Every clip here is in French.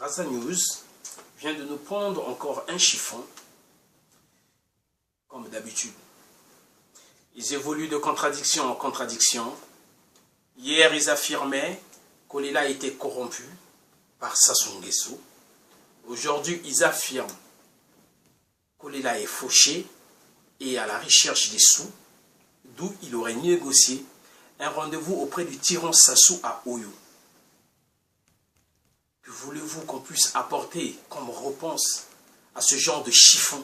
Brazza News vient de nous prendre encore un chiffon, comme d'habitude. Ils évoluent de contradiction en contradiction. Hier, ils affirmaient qu'Olela était corrompu par Sassou Nguesso. Aujourd'hui, ils affirment qu'Olela est fauché et à la recherche des sous, d'où il aurait négocié un rendez-vous auprès du tyran Sassou à Oyo. Que voulez-vous qu'on puisse apporter comme réponse à ce genre de chiffon?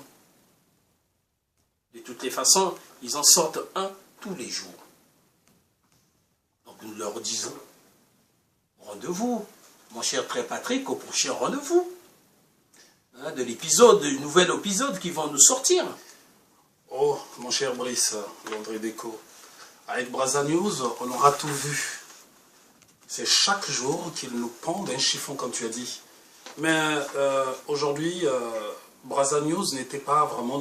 De toutes les façons, ils en sortent un tous les jours. Donc nous leur disons, rendez-vous, mon cher Très Patrick, au prochain rendez-vous. De l'épisode, du nouvel épisode qui va nous sortir. Oh, mon cher Brice, Landry Déco, avec Brazza News, on aura tout vu. C'est chaque jour qu'ils nous pondent un chiffon, comme tu as dit. Mais aujourd'hui, Brazza News n'était pas vraiment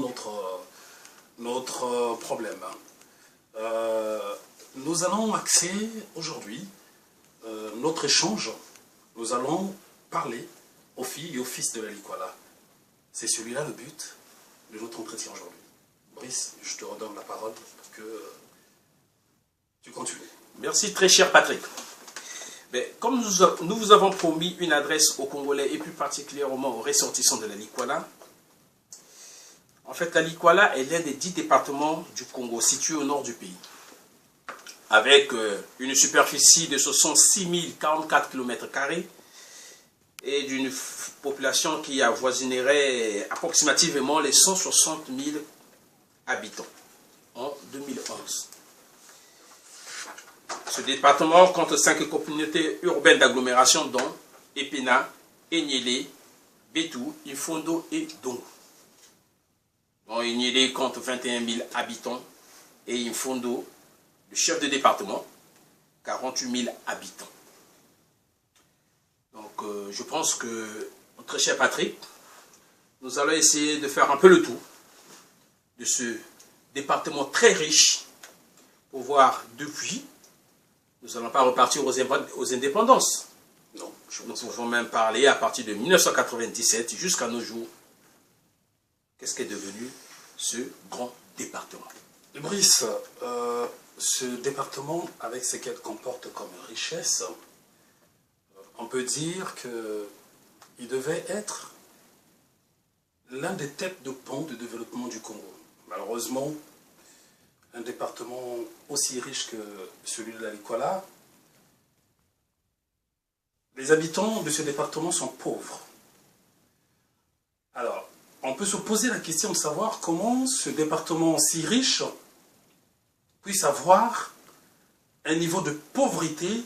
notre problème. Nous allons axer aujourd'hui notre échange. Nous allons parler aux filles et aux fils de la Likwala. C'est celui-là le but de notre entretien aujourd'hui. Brice, je te redonne la parole pour que tu continues. Merci très cher Patrick. Mais comme nous vous avons promis une adresse aux Congolais et plus particulièrement aux ressortissants de la Likwala, en fait la Likwala est l'un des 10 départements du Congo situés au nord du pays, avec une superficie de 66 044 km² et d'une population qui avoisinerait approximativement les 160 000 habitants en 2011. Ce département compte 5 communautés urbaines d'agglomération dont Epena, Enyele, Betou, Infondo et Dongo. Enyele compte 21 000 habitants et Infondo, le chef de département, 48 000 habitants. Donc je pense que, notre cher Patrick, nous allons essayer de faire un peu le tour de ce département très riche pour voir depuis. Nous n'allons pas repartir aux indépendances. Non, nous pouvons même parler à partir de 1997 jusqu'à nos jours. Qu'est-ce qu'est devenu ce grand département? Brice, ce département, avec ce qu'elle comporte comme richesse, on peut dire qu'il devait être l'un des têtes de pont du développement du Congo. Malheureusement, un département aussi riche que celui de la Likwala, les habitants de ce département sont pauvres. Alors, on peut se poser la question de savoir comment ce département si riche puisse avoir un niveau de pauvreté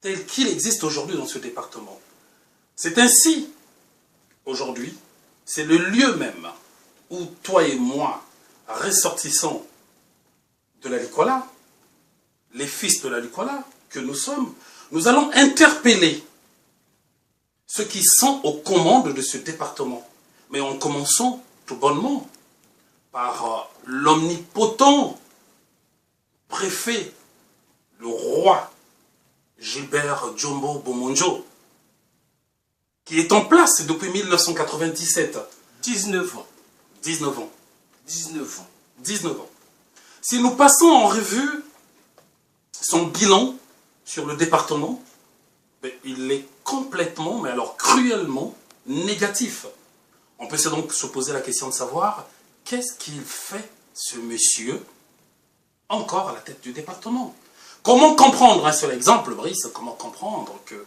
tel qu'il existe aujourd'hui dans ce département. C'est ainsi, aujourd'hui, c'est le lieu même où toi et moi, ressortissants de la Likwala, les fils de la Likwala que nous sommes, nous allons interpeller ceux qui sont aux commandes de ce département. Mais en commençant tout bonnement par l'omnipotent préfet, le roi Gilbert Djombo Bomonjo, qui est en place depuis 1997. 19 ans. 19 ans. 19 ans. 19 ans. Si nous passons en revue son bilan sur le département, il est complètement, mais alors cruellement, négatif. On peut donc se poser la question de savoir qu'est-ce qu'il fait, ce monsieur, encore à la tête du département. Comment comprendre un seul exemple, Brice, comment comprendre que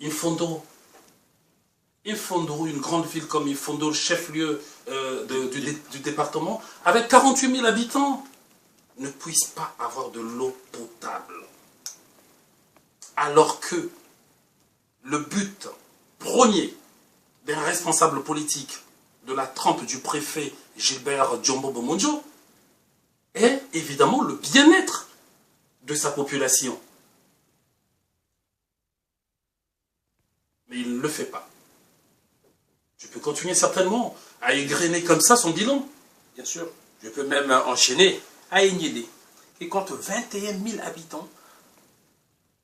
Infondo, une grande ville comme Infondo, le chef-lieu du département, avec 48 000 habitants, ne puisse pas avoir de l'eau potable. Alors que le but premier d'un responsable politique de la trempe du préfet Gilbert Djombo Bomonjo est évidemment le bien-être de sa population. Mais il ne le fait pas. Tu peux continuer certainement à égrener comme ça son bilan. Bien sûr, je peux même enchaîner à Enyele, qui compte 21 000 habitants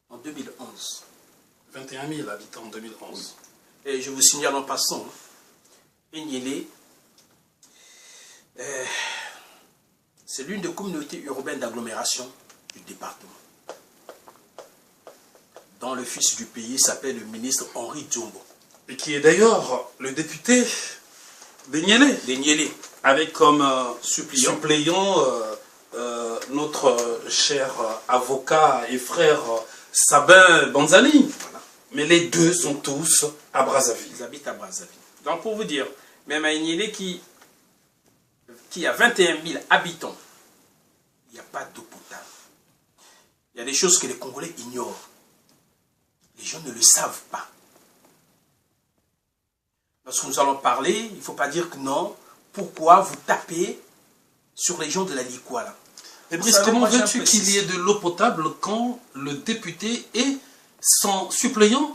en 2011. 21 000 habitants en 2011. Et je vous signale en passant, Enyélé, c'est l'une des communautés urbaines d'agglomération du département. Dont le fils du pays s'appelle le ministre Henri Djombo. Et qui est d'ailleurs le député d'Enyélé. Avec comme suppléant notre cher avocat et frère Sabin Banzani. Voilà. Mais les deux sont tous à Brazzaville. Ils habitent à Brazzaville. Donc pour vous dire, même à Enyélé qui a 21 000 habitants, il n'y a pas d'eau potable. Il y a des choses que les Congolais ignorent. Les gens ne le savent pas. Lorsque nous allons parler, il ne faut pas dire que non. Pourquoi vous tapez sur les gens de la Likwala? Et Brice, comment veux-tu qu'il y ait de l'eau potable quand le député et son suppléant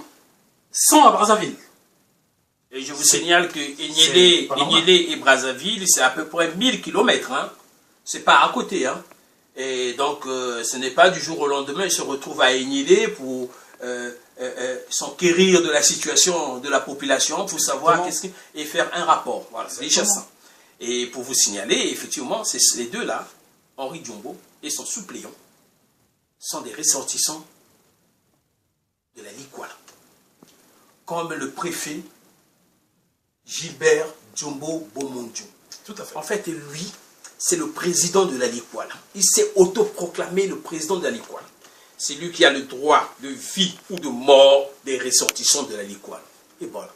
sont à Brazzaville? Et je vous signale que Enyélé et Brazzaville, c'est à peu près 1000 km. Hein. Ce n'est pas à côté. Hein. Et donc, ce n'est pas du jour au lendemain, ils se retrouvent à Enyélé pour s'enquérir de la situation de la population, pour savoir et faire un rapport. Voilà, c'est déjà ça. Et pour vous signaler, effectivement, c'est les deux là, Henri Djombo et son suppléant, sont des ressortissants de la Likwala. Comme le préfet Gilbert Djombo Bomondjo. Tout à fait. En fait, lui, c'est le président de la Likwala. Il s'est autoproclamé le président de la Likwala. C'est lui qui a le droit de vie ou de mort des ressortissants de la Likwala. Et voilà.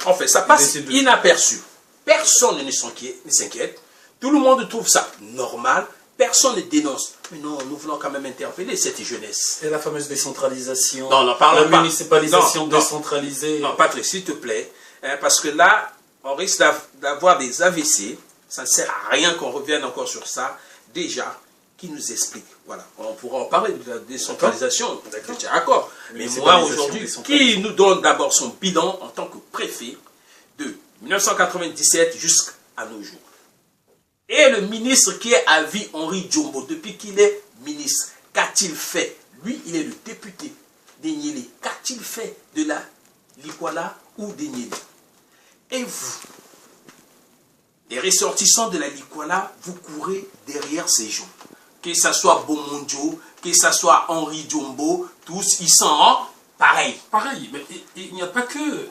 En fait, ça passe inaperçu. Personne ne s'inquiète. Tout le monde trouve ça normal. Personne ne dénonce. Mais non, nous voulons quand même interpeller cette jeunesse. Et la fameuse décentralisation. Non, parlons pas. La municipalisation décentralisée. Non, Patrick, s'il te plaît. Hein, parce que là, on risque d'avoir des AVC. Ça ne sert à rien qu'on revienne encore sur ça. Déjà, qui nous explique. Voilà. On pourra en parler de la décentralisation. Je suis d'accord. Mais moi, aujourd'hui, qui nous donne d'abord son bilan en tant que préfet de 1997 jusqu'à nos jours. Et le ministre qui est à vie, Henri Djombo, depuis qu'il est ministre, qu'a-t-il fait? Lui, il est le député d'Enyélé. Qu'a-t-il fait de la Likwala ou d'Enyélé? Et vous, les ressortissants de la Likwala, vous courez derrière ces gens. Que ce soit Bomondjo, que ce soit Henri Djombo, tous, ils sont pareil. Pareil, mais il n'y a pas que...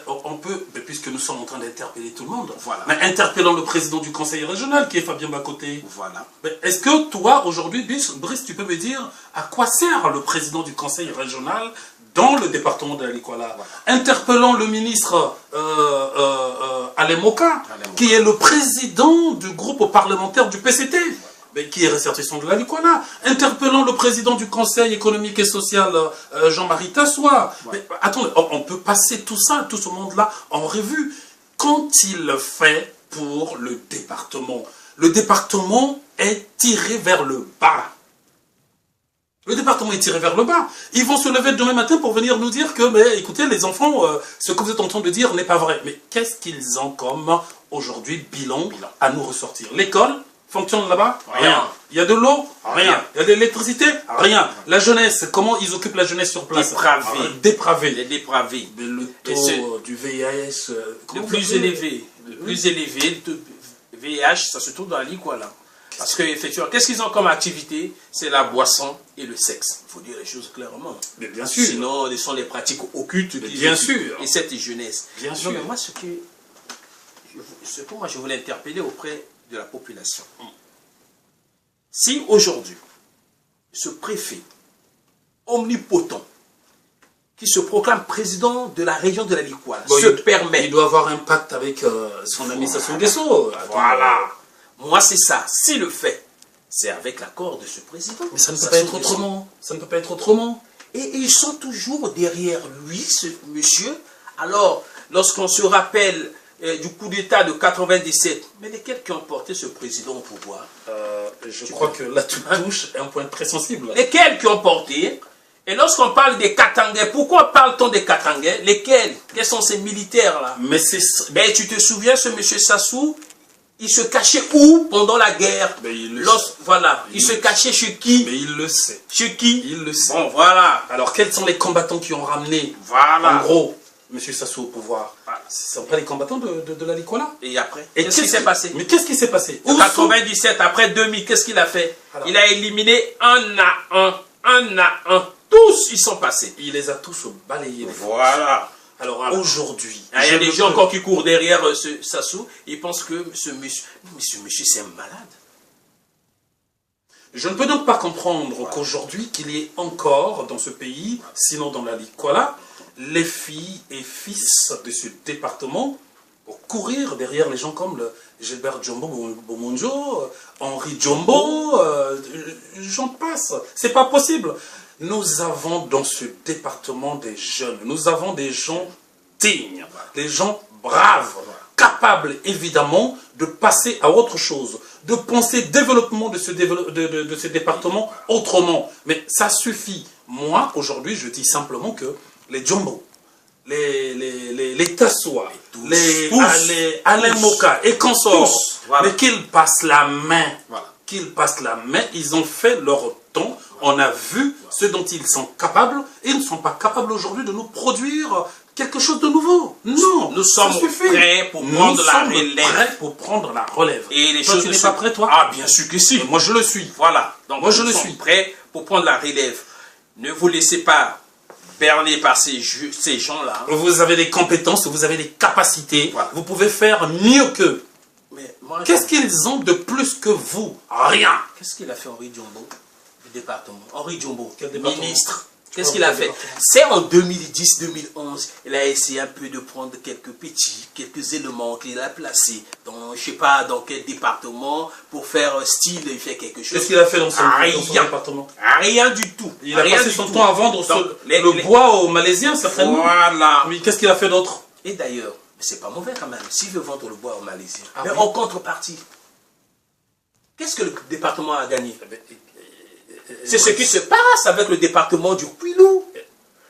on peut, puisque nous sommes en train d'interpeller tout le monde, voilà. Mais interpellons le président du conseil régional, qui est Fabien Bacoté. Voilà. Est-ce que toi, aujourd'hui, Brice, tu peux me dire à quoi sert le président du conseil régional dans le département de la Likwala? Voilà. Interpellons le ministre Alain Moka, qui est le président du groupe parlementaire du PCT. Qui est ressortissant de la Likwala. Interpellons le président du Conseil économique et social, Jean-Marie Tassoua. Ouais. Mais attendez, on peut passer tout ça, tout ce monde-là en revue. Quand-il fait pour le département est tiré vers le bas. Le département est tiré vers le bas. Ils vont se lever demain matin pour venir nous dire que, mais écoutez, les enfants, ce que vous êtes en train de dire n'est pas vrai. Mais qu'est-ce qu'ils ont comme, aujourd'hui, bilan à nous ressortir? L'école fonctionne là-bas? Rien. Il y a de l'eau? Rien. Il y a de l'électricité? Rien. La jeunesse, comment ils occupent la jeunesse sur place? Dépravés. Les dépravés. Le taux du VIH, le plus élevé. Le plus élevé, le VIH, ça se trouve dans la Likwala. Parce que, effectivement, qu'est-ce qu'ils ont comme activité? C'est la boisson et le sexe. Il faut dire les choses clairement. Mais bien sûr. Sinon, ce sont les pratiques occultes. Bien sûr. Et cette jeunesse. Bien sûr. Mais moi, ce que moi, je voulais interpeller auprès de la population. Si aujourd'hui, ce préfet omnipotent, qui se proclame président de la région de la Likwala, se permet... Il doit avoir un pacte avec son ami Sassou Nguesso. Voilà. Moi, c'est ça. S'il le fait, c'est avec l'accord de ce président. Mais ça ne peut pas être autrement. Ça ne peut pas être autrement. Et ils sont toujours derrière lui, ce monsieur. Alors, lorsqu'on se rappelle... du coup d'État de 97, mais lesquels qui ont porté ce président au pouvoir? Je crois que là tu touches un point très sensible. Lesquels qui ont porté? Et lorsqu'on parle des Katangais, pourquoi parle-t-on des Katangais? Lesquels? Quels sont ces militaires là? Mais c'est... Ben, tu te souviens, ce monsieur Sassou, Il se cachait où pendant la guerre? Mais il le Voilà. Il se cachait chez qui? Mais il le sait. Chez qui? Il le sait. Bon, voilà. Alors, quels sont les combattants qui ont ramené, Voilà. en gros, M. Sassou au pouvoir? Ce ne sont pas les combattants de la Likola. Et après, qu'est-ce qui s'est passé? Mais qu'est-ce qui s'est passé? En 97, après 2000, qu'est-ce qu'il a fait? Alors, il a éliminé un à un. Tous, ils sont passés. Il les a tous balayés. Voilà. Alors aujourd'hui... Il y a des gens encore qui courent derrière ce Sassou. Ils pensent que ce monsieur, c'est un malade. Je ne peux donc pas comprendre qu'aujourd'hui, qu'il y ait encore dans ce pays, sinon dans la Likola, les filles et fils de ce département pour courir derrière les gens comme le Gilbert Djombo Bomonjo, Henri Djombo, j'en passe. C'est pas possible. Nous avons dans ce département des jeunes, nous avons des gens dignes, des gens braves, capables évidemment de passer à autre chose, de penser développement de ce département autrement. Mais ça suffit. Moi, aujourd'hui, je dis simplement que les Djombo, les Tassoua, les Alain Moka et consorts, mais qu'ils passent la main, ils ont fait leur temps. On a vu ce dont ils sont capables et ils ne sont pas capables aujourd'hui de nous produire quelque chose de nouveau. Non, nous sommes prêts pour prendre la relève. Pour prendre la relève. Et les toi, choses tu n'es pas prêt, toi? Ah, bien sûr que si. Moi, je le suis. Voilà. Donc, moi, je le suis prêt pour prendre la relève. Ne vous laissez pas berner par ces gens-là. Vous avez des compétences, vous avez des capacités. Voilà. Vous pouvez faire mieux qu'eux. Qu'est-ce qu'ils ont de plus que vous? Rien. Qu'est-ce qu'il a fait Henri Djombo? Département. Henri Djombo, ministre. Qu'est-ce qu'il a fait? C'est en 2010-2011, il a essayé un peu de prendre quelques éléments qu'il a placés dans, je sais pas, dans quel département pour faire style, il fait quelque chose. Qu'est-ce qu'il a fait dans son département? Rien du tout. Il a passé son temps à vendre le bois aux Malaisiens, certainement. Voilà. Oui, qu'est-ce qu'il a fait d'autre? Et d'ailleurs, c'est pas mauvais quand même, s'il veut vendre le bois aux Malaisiens. Mais en contrepartie, qu'est-ce que le département a gagné? C'est ce qui se passe avec le département du Kouilou.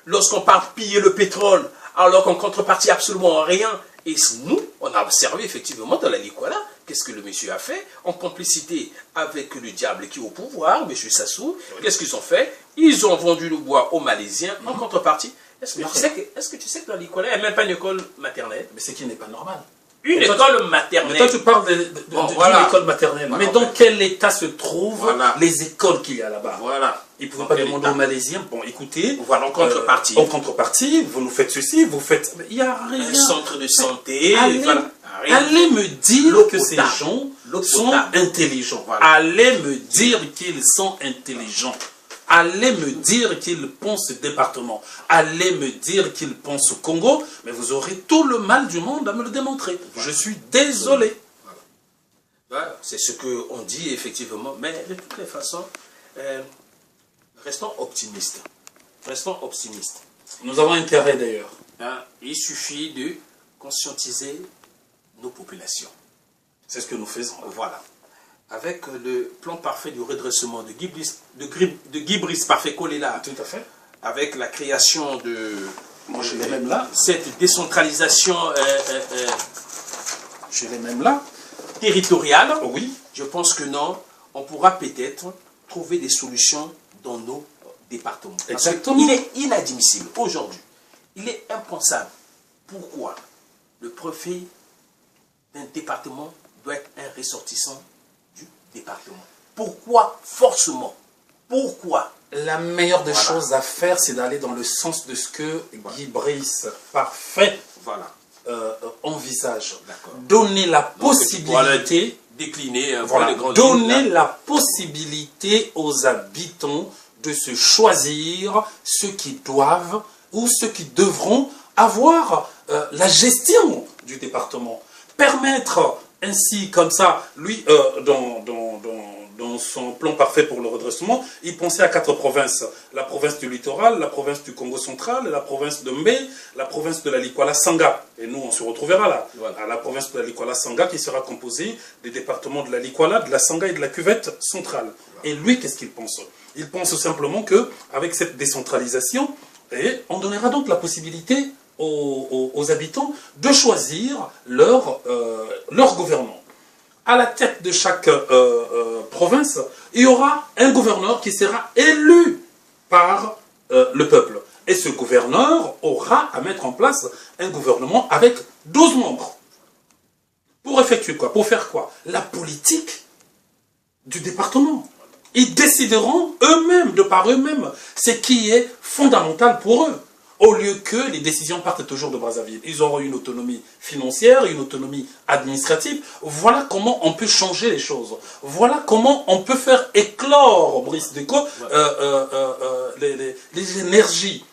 Lorsqu'on part piller le pétrole, alors qu'en contrepartie absolument rien. Et nous, on a observé effectivement dans la Likola, qu'est-ce que le monsieur a fait, en complicité avec le diable qui est au pouvoir, monsieur Sassou, qu'est-ce qu'ils ont fait? Ils ont vendu le bois aux Malaisiens en contrepartie. Est-ce que tu sais que dans la Likola, il n'y a même pas une école maternelle? Mais c'est qui n'est pas normal. Une école maternelle. Mais toi, tu parles d'une école maternelle. Mais dans quel état se trouvent les écoles qu'il y a là-bas? Voilà. Ils ne pouvaient pas demander aux Malaisiens, bon, écoutez, voilà, en contrepartie. En contrepartie, vous nous faites ceci, vous faites... Il n'y a rien. Un centre de santé. Allez me dire que ces gens sont intelligents. Voilà. Allez me dire qu'ils sont intelligents. Allez me dire qu'ils pensent ce département. Allez me dire qu'ils pensent au Congo. Mais vous aurez tout le mal du monde à me le démontrer. Voilà. Je suis désolé. Voilà. Voilà. C'est ce qu'on dit effectivement. Mais de toutes les façons, restons optimistes. Restons optimistes. Nous avons intérêt d'ailleurs. Hein, il suffit de conscientiser nos populations. C'est ce que nous faisons. Voilà. Avec le plan parfait du redressement de Guy Brice Parfait Kolela. Tout à fait. Avec la création de... Moi, je l'ai même là. Cette décentralisation... je l'ai même là. Territoriale. Oui. Je pense que non. On pourra peut-être trouver des solutions dans nos départements. Exactement. Il est inadmissible aujourd'hui. Il est impensable. Pourquoi le préfet d'un département doit être un ressortissant département? Pourquoi forcément? Pourquoi? La meilleure des choses à faire, c'est d'aller dans le sens de ce que Guy Brice Parfait envisage. Donner la possibilité, décliner, donner la possibilité aux habitants de se choisir ceux qui doivent ou ceux qui devront avoir la gestion du département. Permettre ainsi, comme ça, lui, dans son plan parfait pour le redressement, il pensait à 4 provinces. La province du littoral, la province du Congo central, la province de Mbé, la province de la Likola Sanga. Et nous, on se retrouvera là, voilà. À la province de la Likola Sanga, qui sera composée des départements de la Likola, de la Sanga et de la cuvette centrale. Et lui, qu'est-ce qu'il pense? Il pense simplement qu'avec cette décentralisation, on donnera donc la possibilité aux habitants de choisir leur gouvernant. à la tête de chaque province, il y aura un gouverneur qui sera élu par le peuple. Et ce gouverneur aura à mettre en place un gouvernement avec 12 membres. Pour effectuer quoi? Pour faire quoi? La politique du département. Ils décideront eux-mêmes, de par eux-mêmes, ce qui est fondamental pour eux. Au lieu que les décisions partent toujours de Brazzaville. Ils auront une autonomie financière, une autonomie administrative. Voilà comment on peut changer les choses. Voilà comment on peut faire éclore, Brice Deco, les énergies.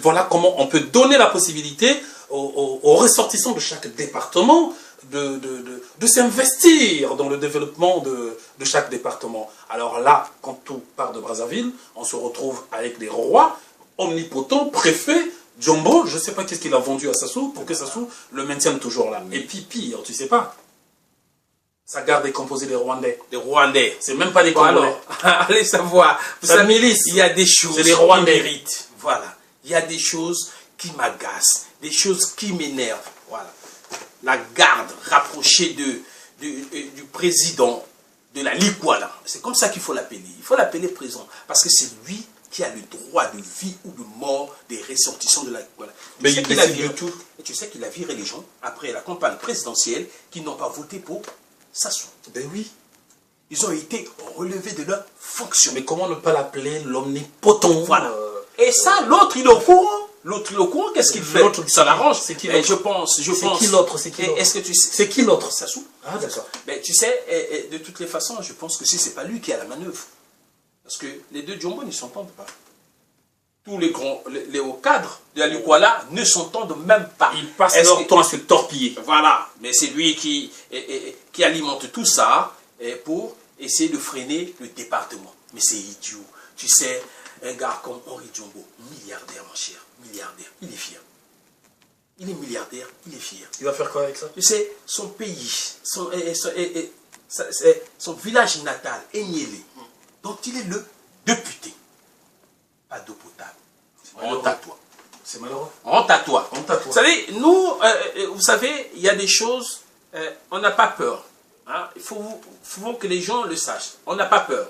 Voilà comment on peut donner la possibilité aux ressortissants de chaque département de s'investir dans le développement de chaque département. Alors là, quand tout part de Brazzaville, on se retrouve avec des rois omnipotents, préfets, Djombo, je ne sais pas qu'est-ce qu'il a vendu à Sassou pour que Sassou le maintienne toujours là. Et puis pire, tu sais pas, sa garde est composée des Rwandais. Des Rwandais. C'est même pas des Congolais. Allez savoir. Vous savez, milice. Il y a des choses qui méritent. Voilà. Il y a des choses qui m'agacent, des choses qui m'énervent. Voilà. La garde rapprochée du président de la Likwala. C'est comme ça qu'il faut l'appeler. Il faut l'appeler président. Parce que c'est lui qui a le droit de vie ou de mort des ressortissants de la Likwala. Mais il décide de tout. Et tu sais qu'il a viré les gens, après la campagne présidentielle, qui n'ont pas voté pour Sassou. Ben oui. Ils ont été relevés de leur fonction. Mais comment ne pas l'appeler l'omnipotent? Voilà. Et ça, l'autre, il est au courant. L'autre, il est au courant, qu'est-ce qu'il fait? L'autre, ça l'arrange. C'est qui l'autre? Je pense. C'est qui l'autre? Est-ce que tu sais? C'est qui l'autre? Sassou. Ah, d'accord. Mais tu sais, de toutes les façons, je pense que si c'est pas lui qui a la manœuvre. Parce que les deux Djombo ne s'entendent pas. Tous les grands, les hauts cadres de la Likwala ne s'entendent même pas. Ils passent leur temps à se torpiller. Voilà. Mais c'est lui qui alimente tout ça pour essayer de freiner le département. Mais c'est idiot. Tu sais, un gars comme Henri Djombo, milliardaire, mon cher, milliardaire, il est fier. Il est milliardaire, il est fier. Il va faire quoi avec ça? Tu sais, son pays, son village natal, Enyele, dont il est le député. Pas d'eau potable. Honte à toi. C'est malheureux. Honte à toi. Honte à toi. Vous savez, nous, vous savez, il y a des choses, on n'a pas peur. Hein? Il faut que les gens le sachent. On n'a pas peur.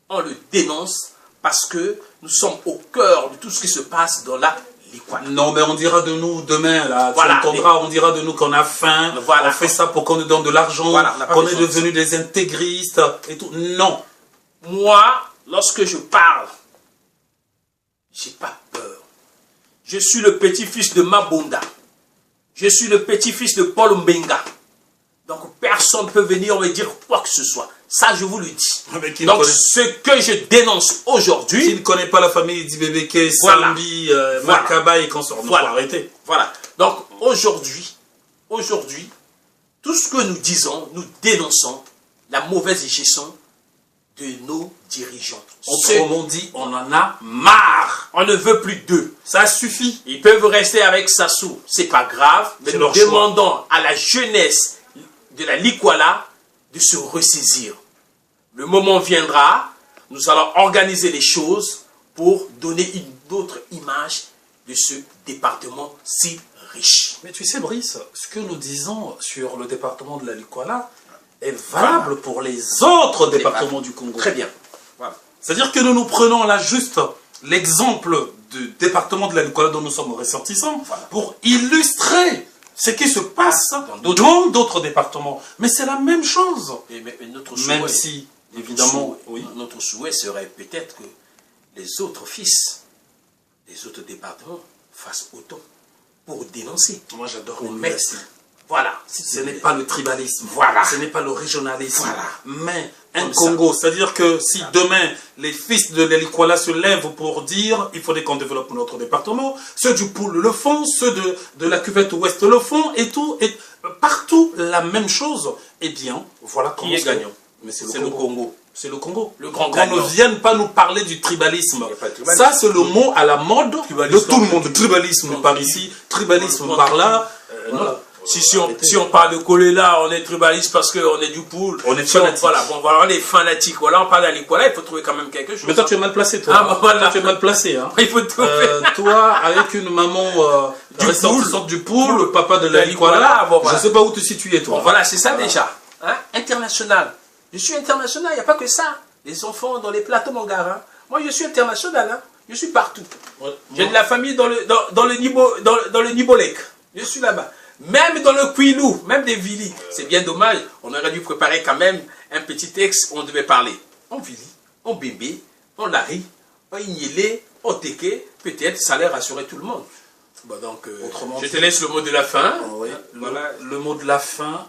On le dénonce parce que nous sommes au cœur de tout ce qui se passe dans la Likwala. Non, mais on dira de nous demain, là, voilà, tu entendras, on dira de nous qu'on a faim, voilà, on fait ça pour qu'on nous donne de l'argent, voilà, qu'on est devenus des intégristes et tout. Non. Moi, lorsque je parle, j'ai pas peur. Je suis le petit-fils de Mabunda. Je suis le petit-fils de Paul Mbenga. Donc personne ne peut venir me dire quoi que ce soit. Ça, je vous le dis. Donc ce que je dénonce aujourd'hui... Qui ne connaît pas la famille d'Ibebeke, voilà. Sambi, Makaba et consorts, voilà. Faut arrêter. Voilà. Donc aujourd'hui, tout ce que nous disons, nous dénonçons la mauvaise gestion de nos dirigeants. Autrement dit, on en a marre. On ne veut plus d'eux. Ça suffit. Ils peuvent rester avec Sassou. C'est pas grave. Mais nous demandons à la jeunesse de la Likwala de se ressaisir. Le moment viendra, nous allons organiser les choses pour donner une autre image de ce département si riche. Mais tu sais, Brice, ce que nous disons sur le département de la Likwala est valable pour les autres départements du Congo. Très bien. Voilà. C'est-à-dire que nous prenons là juste l'exemple du département de la Likwala dont nous sommes ressortissants pour illustrer ce qui se passe dans d'autres départements. Mais c'est la même chose. Mais notre souhait, même si, évidemment, notre souhait serait peut-être que les autres fils des autres départements fassent autant pour dénoncer. Moi, j'adore pour mettre. Voilà. Ce n'est pas le tribalisme. Voilà. Ce n'est pas le régionalisme. Voilà. Mais un Congo, c'est-à-dire que si demain les fils de l'Elikwala se lèvent pour dire il faudrait qu'on développe notre département, ceux du Poul le font, ceux de la cuvette ouest le font et tout, et partout la même chose. Eh bien, voilà comment. Qui est gagnant? Mais c'est le Congo. C'est le Congo. Le grand gagnant. Qu'on ne vienne pas nous parler du tribalisme. Ça, c'est le mot à la mode de tout le monde. Tribalisme par ici, tribalisme par là. Voilà. Si on parle de Kolela, on est tribaliste parce qu'on est du Poul. On est fanatique. Voilà, on est fanatique. Voilà, on parle d'Alikwala, il faut trouver quand même quelque chose. Mais toi, tu es mal placé, toi. Ah, bah, voilà. Toi, tu es mal placé. Hein. Il faut trouver. Toi, avec une maman ressortissante du Poul, papa de l'Alikwala, bon, voilà. Je ne sais pas où te situer, toi. Bon, voilà, c'est ça déjà. hein, international. Je suis international, il n'y a pas que ça. Les enfants dans les plateaux mongares. Hein. Moi, je suis international. Hein. Je suis partout. Ouais, j'ai de la famille dans le Nibolek. Je suis là-bas. Même dans le Kouilou, même des Vili. C'est bien dommage. On aurait dû préparer quand même un petit texte où on devait parler. En Vili, en Bébé, en Lari, en Ignélé, en Teke. Peut-être ça allait rassurer tout le monde. Bon, donc, je te laisse le mot de la fin. Oui, voilà. Le mot de la fin,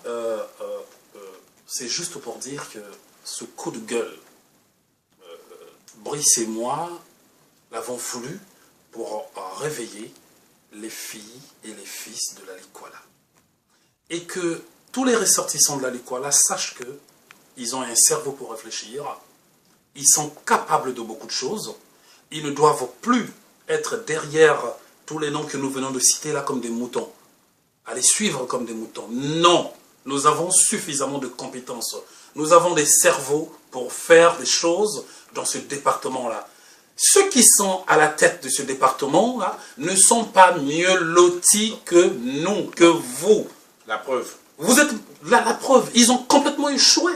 c'est juste pour dire que ce coup de gueule, Brice et moi l'avons voulu pour réveiller les filles et les fils de la Likwala. Et que tous les ressortissants de la Likwala sachent qu'ils ont un cerveau pour réfléchir, ils sont capables de beaucoup de choses, ils ne doivent plus être derrière tous les noms que nous venons de citer là comme des moutons, à les suivre comme des moutons. Non, nous avons suffisamment de compétences, nous avons des cerveaux pour faire des choses dans ce département-là. Ceux qui sont à la tête de ce département-là ne sont pas mieux lotis que nous, que vous. La preuve. Vous êtes la preuve. Ils ont complètement échoué.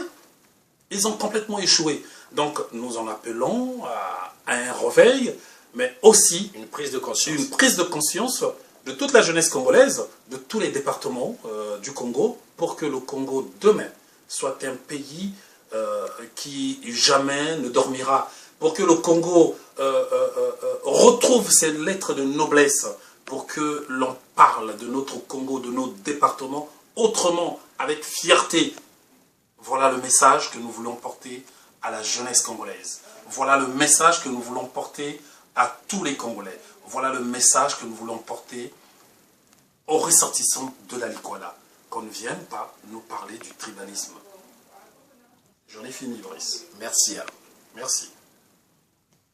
Ils ont complètement échoué. Donc, nous en appelons à un réveil, mais aussi une prise de conscience. Une prise de conscience de toute la jeunesse congolaise, de tous les départements du Congo, pour que le Congo, demain, soit un pays qui jamais ne dormira. Pour que le Congo retrouve ses lettres de noblesse, pour que l'on parle de notre Congo, de nos départements, autrement, avec fierté. Voilà le message que nous voulons porter à la jeunesse congolaise. Voilà le message que nous voulons porter à tous les Congolais. Voilà le message que nous voulons porter aux ressortissants de la Likwala. Qu'on ne vienne pas nous parler du tribalisme. J'en ai fini, Brice. Merci. Merci.